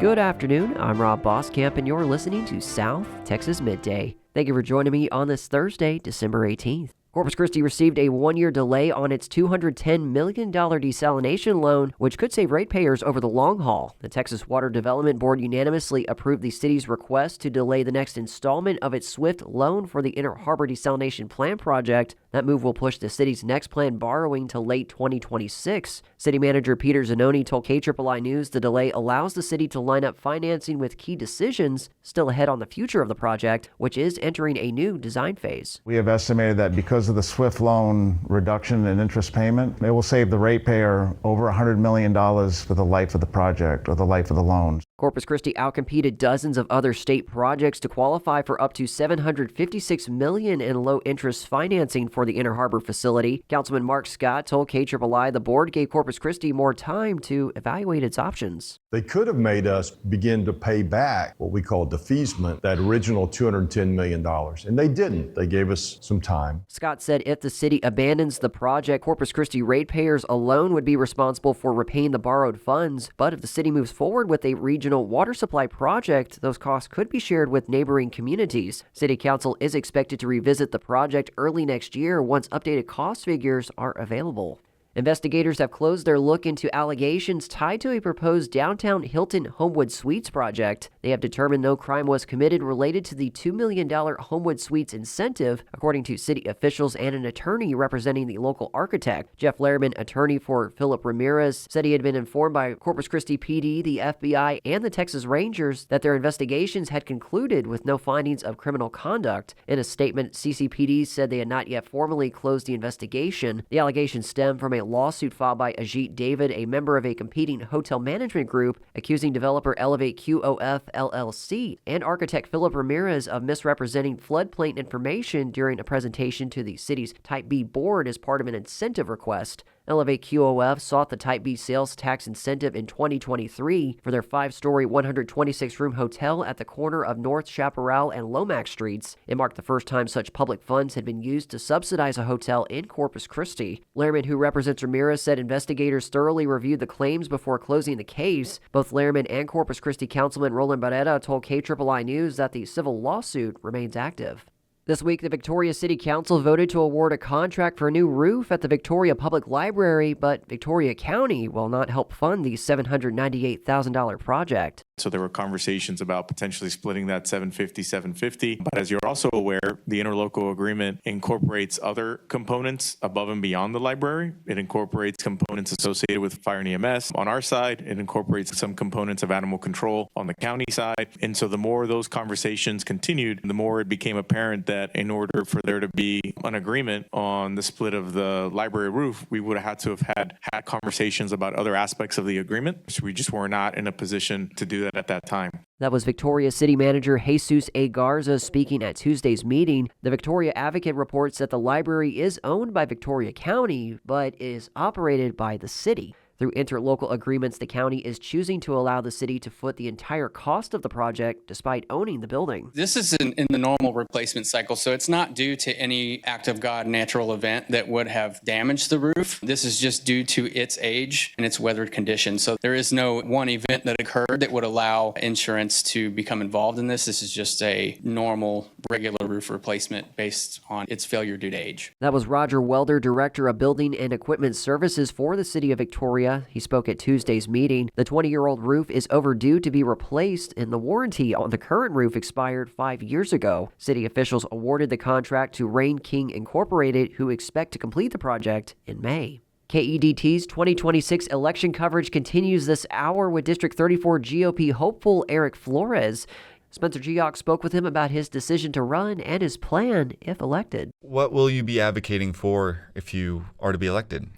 Good afternoon, I'm Rob Boskamp, and you're listening to South Texas Midday. Thank you for joining me on this Thursday, December 18th. Corpus Christi received a one-year delay on its $210 million desalination loan, which could save ratepayers over the long haul. The Texas Water Development Board unanimously approved the city's request to delay the next installment of its SWIFT loan for the Inner Harbor Desalination Plant project. That move will push the city's next planned borrowing to late 2026. City Manager Peter Zanoni told KIII News the delay allows the city to line up financing with key decisions still ahead on the future of the project, which is entering a new design phase. We have estimated that because of the SWIFT loan reduction in interest payment, it will save the ratepayer over $100 million for the life of the project or the life of the loan. Corpus Christi outcompeted dozens of other state projects to qualify for up to $756 million in low-interest financing for the Inner Harbor facility. Councilman Mark Scott told KIII the board gave Corpus Christi more time to evaluate its options. They could have made us begin to pay back what we call defeasance, that original $210 million, and they didn't. They gave us some time. Scott said if the city abandons the project, Corpus Christi ratepayers alone would be responsible for repaying the borrowed funds, but if the city moves forward with a regional water supply project, those costs could be shared with neighboring communities. City Council is expected to revisit the project early next year once updated cost figures are available. Investigators have closed their look into allegations tied to a proposed downtown Hilton Homewood Suites project. They have determined no crime was committed related to the $2 million Homewood Suites incentive, according to city officials and an attorney representing the local architect. Jeff Lehrman, attorney for Philip Ramirez, said he had been informed by Corpus Christi PD, the FBI, and the Texas Rangers that their investigations had concluded with no findings of criminal conduct. In a statement, CCPD said they had not yet formally closed the investigation. The allegations stem from a lawsuit filed by Ajit David, a member of a competing hotel management group, accusing developer Elevate QOF LLC and architect Philip Ramirez of misrepresenting floodplain information during a presentation to the city's Type B board as part of an incentive request. Elevate QOF sought the Type B sales tax incentive in 2023 for their 5-story, 126-room hotel at the corner of North Chaparral and Lomax Streets. It marked the first time such public funds had been used to subsidize a hotel in Corpus Christi. Lehrman, who represents Ramirez, said investigators thoroughly reviewed the claims before closing the case. Both Lehrman and Corpus Christi Councilman Roland Barrera told KIII News that the civil lawsuit remains active. This week, the Victoria City Council voted to award a contract for a new roof at the Victoria Public Library, but Victoria County will not help fund the $798,000 project. So there were conversations about potentially splitting that $750. But as you're also aware, the interlocal agreement incorporates other components above and beyond the library. It incorporates components associated with fire and EMS on our side. It incorporates some components of animal control on the county side. And so the more those conversations continued, the more it became apparent that in order for there to be an agreement on the split of the library roof, we would have to have had conversations about other aspects of the agreement. So we just were not in a position to do that at that time. That was Victoria City Manager Jesus A. Garza speaking at Tuesday's meeting. The Victoria Advocate reports that the library is owned by Victoria County, but is operated by the city. Through interlocal agreements, the county is choosing to allow the city to foot the entire cost of the project despite owning the building. This is in the normal replacement cycle, so it's not due to any act of God natural event that would have damaged the roof. This is just due to its age and its weathered condition. So there is no one event that occurred that would allow insurance to become involved in this. This is just a normal, regular roof replacement based on its failure due to age. That was Roger Welder, Director of Building and Equipment Services for the City of Victoria. He spoke at Tuesday's meeting. The 20-year-old roof is overdue to be replaced, and the warranty on the current roof expired 5 years ago. City officials awarded the contract to Rain King Incorporated, who expect to complete the project in May. KEDT's 2026 election coverage continues this hour with District 34 GOP hopeful Eric Flores. Spencer Geock spoke with him about his decision to run and his plan if elected. What will you be advocating for if you are to be elected?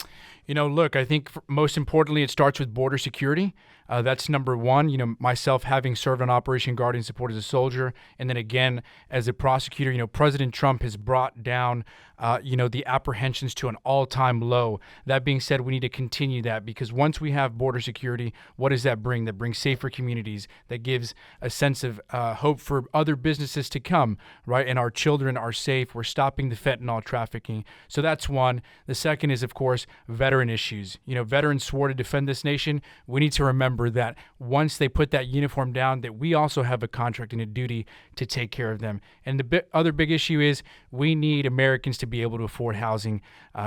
Look, I think most importantly, it starts with border security. That's number one. Myself having served on Operation Guardian Support as a soldier, and then again as a prosecutor, President Trump has brought down the apprehensions to an all-time low. That being said, we need to continue that, because once we have border security, what does that bring? That brings safer communities. That gives a sense of hope for other businesses to come, right? And our children are safe. We're stopping the fentanyl trafficking. So that's one. The second is, of course, veteran issues. Veterans swore to defend this nation. We need to remember remember that once they put that uniform down, that we also have a contract and a duty to take care of them. And the other big issue is we need Americans to be able to afford housing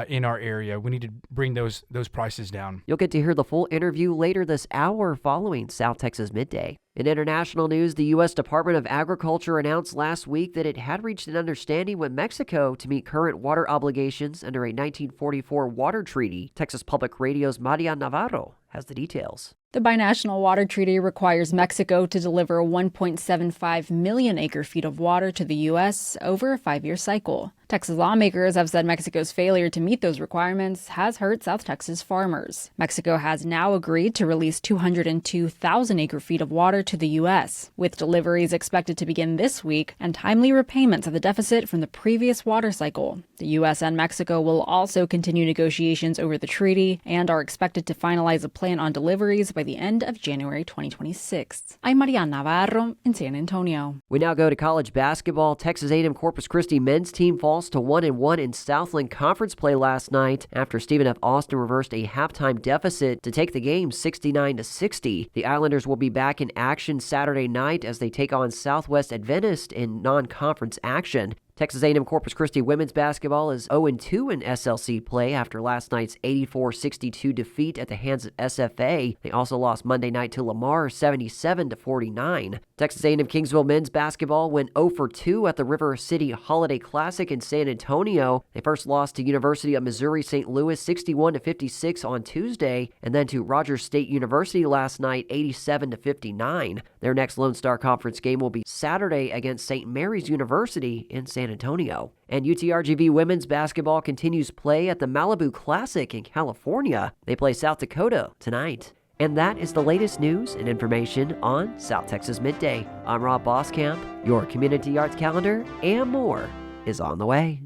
in our area. We need to bring those prices down. You'll get to hear the full interview later this hour following South Texas Midday. In international news, the U.S. Department of Agriculture announced last week that it had reached an understanding with Mexico to meet current water obligations under a 1944 water treaty. Texas Public Radio's Maria Navarro has the details. The binational water treaty requires Mexico to deliver 1.75 million acre-feet of water to the U.S. over a 5-year cycle. Texas lawmakers have said Mexico's failure to meet those requirements has hurt South Texas farmers. Mexico has now agreed to release 202,000 acre-feet of water to the U.S., with deliveries expected to begin this week and timely repayments of the deficit from the previous water cycle. The U.S. and Mexico will also continue negotiations over the treaty and are expected to finalize a plan on deliveries by the end of January 2026. I'm Maria Navarro in San Antonio. We now go to college basketball. Texas A&M Corpus Christi men's team falls to 1-1 in Southland Conference play last night after Stephen F. Austin reversed a halftime deficit to take the game 69-60. The Islanders will be back in action Saturday night as they take on Southwest Adventist in non-conference action. Texas A&M Corpus Christi women's basketball is 0-2 in SLC play after last night's 84-62 defeat at the hands of SFA. They also lost Monday night to Lamar 77-49. Texas A&M Kingsville men's basketball went 0-2 at the River City Holiday Classic in San Antonio. They first lost to University of Missouri St. Louis 61-56 on Tuesday, and then to Rogers State University last night 87-59. Their next Lone Star Conference game will be Saturday against St. Mary's University in San Antonio. And UTRGV women's basketball continues play at the Malibu Classic in California. They play South Dakota tonight. And that is the latest news and information on South Texas Midday. I'm Rob Boskamp. Your community arts calendar and more is on the way.